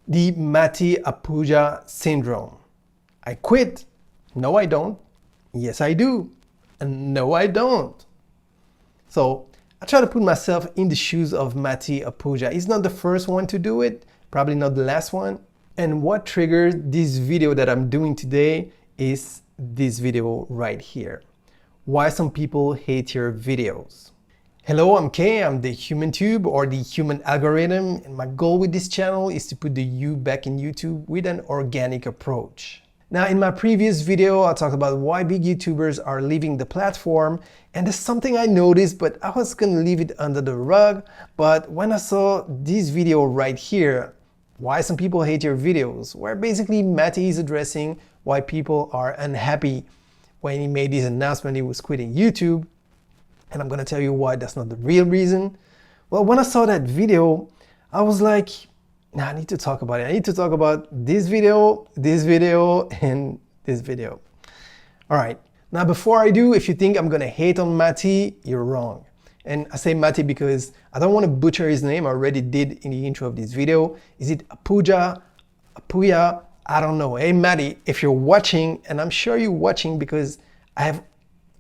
The Matti Haapoja syndrome. I quit. No, I don't. Yes, I do. And no, I don't. So I try to put myself in the shoes of Matti Haapoja. He's not the first one to do it, probably not the last one. And what triggered this video that I'm doing today is this video right here. Why some people hate your videos. Hello, I'm Kay. I'm the Human Tube or the Human Algorithm, and my goal with this channel is to put the you back in YouTube with an organic approach. Now, in my previous video, I talked about why big YouTubers are leaving the platform, and there's something I noticed, but I was gonna leave it under the rug. But when I saw this video right here, why some people hate your videos, where basically Matti is addressing why people are unhappy when he made this announcement he was quitting YouTube. And I'm gonna tell you why that's not the real reason. Well, when I saw that video, I was like, nah, I need to talk about it. I need to talk about this video, and this video. All right, now before I do, if you think I'm gonna hate on Matti, you're wrong. And I say Matti because I don't wanna butcher his name. I already did in the intro of this video. Is it Haapoja, Haapoja? I don't know. Hey Matti, if you're watching, and I'm sure you're watching because I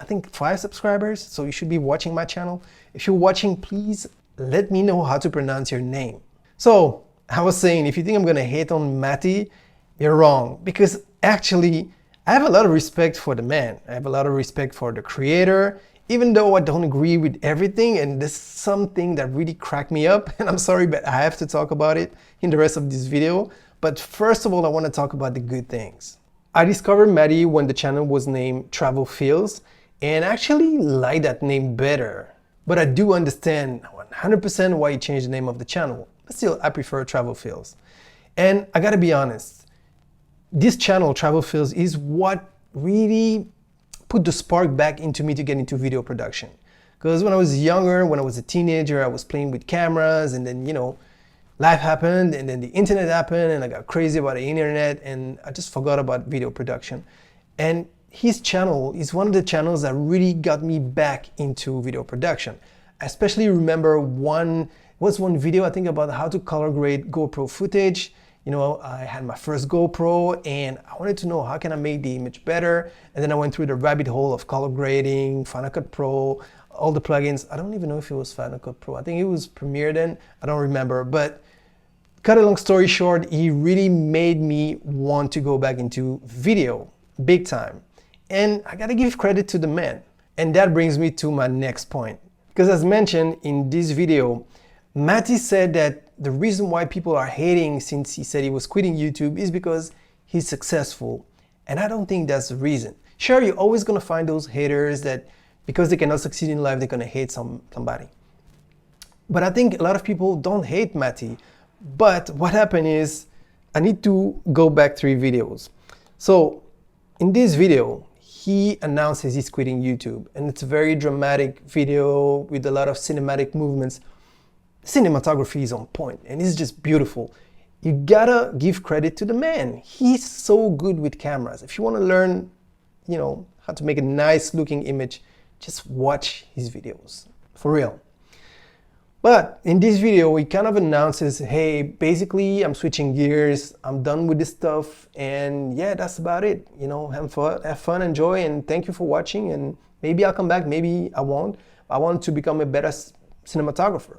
think 5 subscribers, so you should be watching my channel. If you're watching, please let me know how to pronounce your name. So I was saying, if you think I'm gonna hate on Matti, you're wrong, because actually I have a lot of respect for the man. I have a lot of respect for the creator, even though I don't agree with everything, and there's something that really cracked me up, and I'm sorry, but I have to talk about it in the rest of this video. But first of all, I wanna talk about the good things. I discovered Matti when the channel was named Travel Feels, and I actually like that name better. But I do understand 100% why he changed the name of the channel. But still, I prefer Travel Feels. And I gotta be honest, this channel, Travel Feels, is what really put the spark back into me to get into video production. Because when I was younger, when I was a teenager, I was playing with cameras, and then, life happened, and then the internet happened, and I got crazy about the internet, and I just forgot about video production. And his channel is one of the channels that really got me back into video production. I especially remember one video, I think, about how to color grade GoPro footage. I had my first GoPro and I wanted to know how can I make the image better. And then I went through the rabbit hole of color grading, Final Cut Pro, all the plugins. I don't even know if it was Final Cut Pro. I think it was Premiere then. I don't remember. But cut a long story short, he really made me want to go back into video big time. And I gotta give credit to the man. And that brings me to my next point. Because as mentioned in this video, Matti said that the reason why people are hating since he said he was quitting YouTube is because he's successful. And I don't think that's the reason. Sure, you're always gonna find those haters that because they cannot succeed in life, they're gonna hate somebody. But I think a lot of people don't hate Matti. But what happened is, I need to go back 3 videos. So in this video, he announces he's quitting YouTube, and it's a very dramatic video with a lot of cinematic movements. Cinematography is on point, and it's just beautiful. You gotta give credit to the man. He's so good with cameras. If you wanna learn, how to make a nice looking image, just watch his videos, for real. But in this video, he kind of announces, hey, basically I'm switching gears, I'm done with this stuff, and yeah, that's about it. Have fun, enjoy, and thank you for watching, and maybe I'll come back, maybe I won't. I want to become a better cinematographer.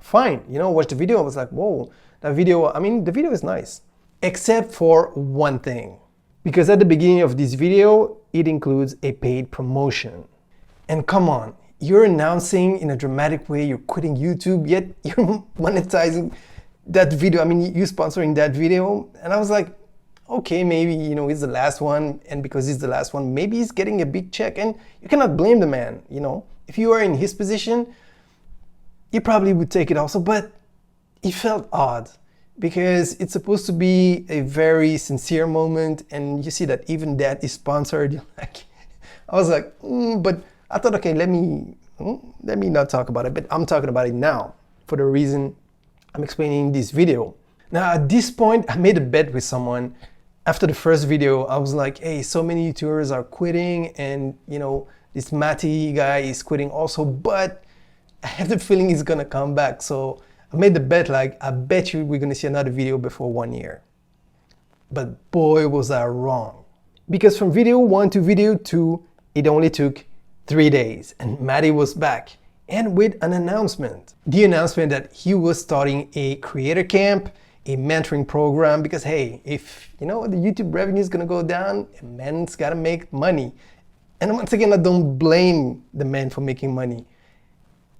Fine, watch the video. I was like, whoa, the video is nice. Except for one thing. Because at the beginning of this video, it includes a paid promotion. And come on, you're announcing in a dramatic way you're quitting YouTube, yet you're monetizing that video. You're sponsoring that video. And I was like, okay, maybe, it's the last one. And because it's the last one, maybe he's getting a big check. And you cannot blame the man, If you are in his position, you probably would take it also. But it felt odd because it's supposed to be a very sincere moment. And you see that even that is sponsored. I was like, but I thought, okay, let me not talk about it, but I'm talking about it now for the reason I'm explaining in this video. Now, at this point, I made a bet with someone. After the first video, I was like, hey, so many YouTubers are quitting, and this Matti guy is quitting also, but I have the feeling he's gonna come back. So I made the bet like, I bet you we're gonna see another video before 1 year. But boy, was I wrong. Because from video 1 to video 2, it only took 3 days and Matti was back and with an announcement. The announcement that he was starting a creator camp, a mentoring program, because hey, if the YouTube revenue is gonna go down, a man's gotta make money. And once again, I don't blame the man for making money.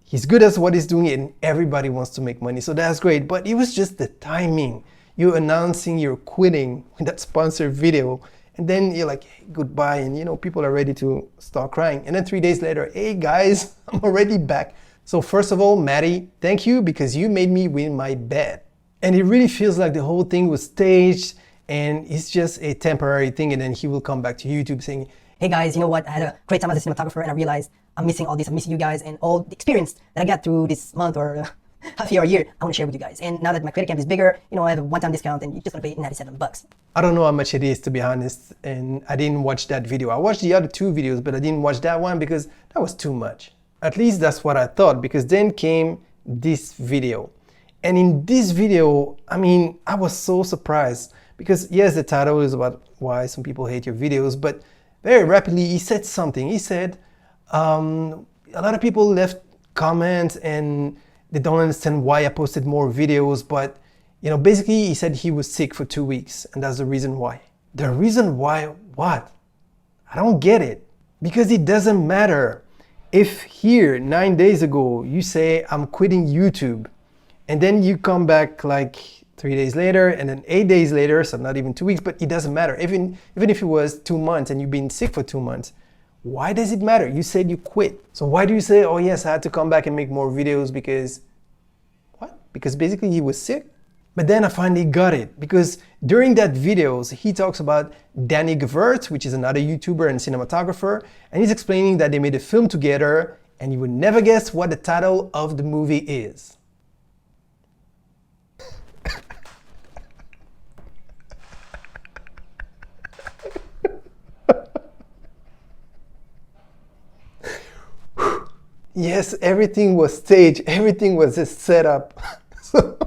He's good at what he's doing and everybody wants to make money, so that's great. But it was just the timing. You're announcing you're quitting with that sponsored video, and then you're like, hey, goodbye, and people are ready to start crying. And then 3 days later, hey guys, I'm already back. So first of all, Matti, thank you because you made me win my bet. And it really feels like the whole thing was staged and it's just a temporary thing, and then he will come back to YouTube saying, hey guys, you know what? I had a great time as a cinematographer and I realized I'm missing all this. I'm missing you guys and all the experience that I got through this month or half year or year. I want to share with you guys. And now that my creator camp is bigger, I have a one-time discount and you're just gonna pay $97. I don't know how much it is, to be honest, and I didn't watch that video. I watched the other 2 videos, but I didn't watch that one because that was too much. At least that's what I thought, because then came this video. And in this video, I was so surprised because yes, the title is about why some people hate your videos, but very rapidly he said something. He said, a lot of people left comments and they don't understand why I posted more videos, but basically he said he was sick for 2 weeks and that's the reason why. The reason why what? I don't get it. Because it doesn't matter if here 9 days ago you say I'm quitting YouTube and then you come back like 3 days later and then 8 days later, so not even 2 weeks, but it doesn't matter. Even if it was 2 months and you've been sick for 2 months, why does it matter? You said you quit. So why do you say, oh yes, I had to come back and make more videos because, what? Because basically he was sick? But then I finally got it, because during that videos, he talks about Danny Gevert, which is another YouTuber and cinematographer, and he's explaining that they made a film together, and you would never guess what the title of the movie is. Yes, everything was staged, everything was just set up. So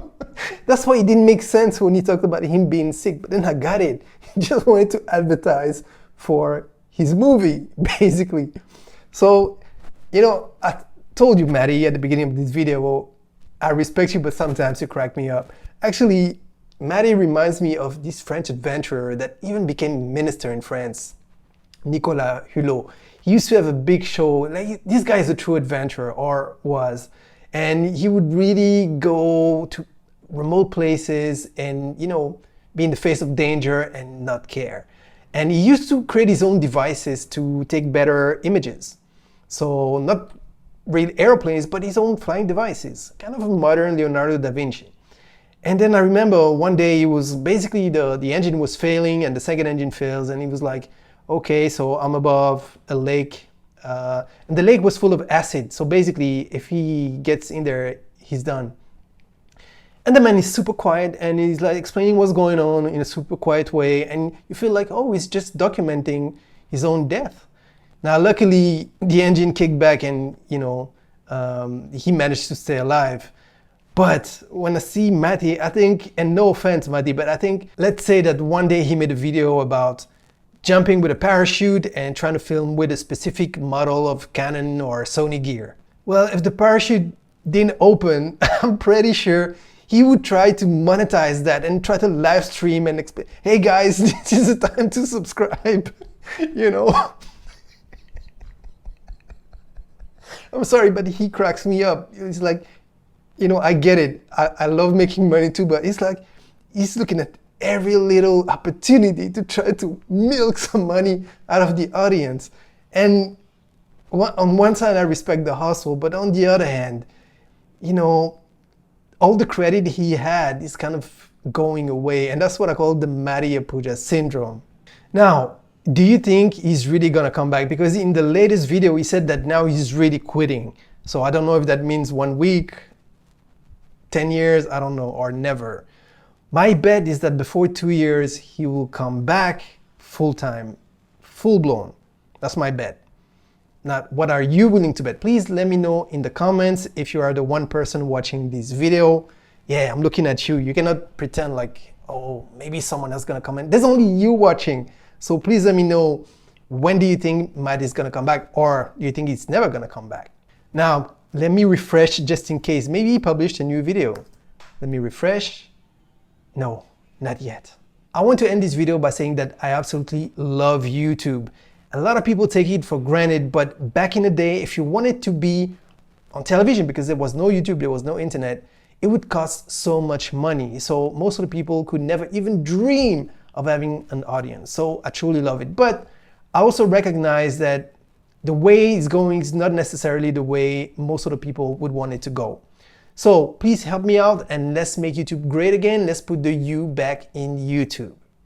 that's why it didn't make sense when he talked about him being sick, but then I got it. He just wanted to advertise for his movie, basically. So, I told you, Matti, at the beginning of this video, well, I respect you, but sometimes you crack me up. Actually, Matti reminds me of this French adventurer that even became minister in France, Nicolas Hulot. He used to have a big show. Like, this guy is a true adventurer, or was. And he would really go to remote places and, be in the face of danger and not care. And he used to create his own devices to take better images. So not real airplanes, but his own flying devices. Kind of a modern Leonardo da Vinci. And then I remember one day he was basically, the engine was failing and the second engine fails, and he was like, okay, so I'm above a lake, and the lake was full of acid. So basically, if he gets in there, he's done. And the man is super quiet and he's like explaining what's going on in a super quiet way. And you feel like, oh, he's just documenting his own death. Now, luckily, the engine kicked back and, he managed to stay alive. But when I see Matti, I think, and no offense, Matti, but I think, let's say that one day he made a video about jumping with a parachute and trying to film with a specific model of Canon or Sony gear. Well, if the parachute didn't open, I'm pretty sure he would try to monetize that and try to live stream and explain, hey guys, this is the time to subscribe, I'm sorry, but he cracks me up. He's like, I get it. I love making money too, but it's like, he's looking at every little opportunity to try to milk some money out of the audience. And on one side, I respect the hustle, but on the other hand, all the credit he had is kind of going away. And that's what I call the Matti Haapoja syndrome. Now, do you think he's really gonna come back? Because in the latest video, he said that now he's really quitting. So I don't know if that means 1 week, 10 years, I don't know, or never. My bet is that before 2 years, he will come back full-time, full-blown. That's my bet. not what are you willing to bet. Please let me know in the comments if you are the one person watching this video. Yeah, I'm looking at you. You cannot pretend like, oh, maybe someone else gonna comment. There's only you watching. So please let me know, when do you think Matt is gonna come back, or do you think he's never gonna come back? Now, let me refresh just in case. Maybe he published a new video. Let me refresh. No, not yet. I want to end this video by saying that I absolutely love YouTube. A lot of people take it for granted, but back in the day, if you wanted to be on television, because there was no YouTube, there was no internet, it would cost so much money. So most of the people could never even dream of having an audience. So I truly love it. But I also recognize that the way it's going is not necessarily the way most of the people would want it to go. So please help me out and let's make YouTube great again. Let's put the U back in YouTube.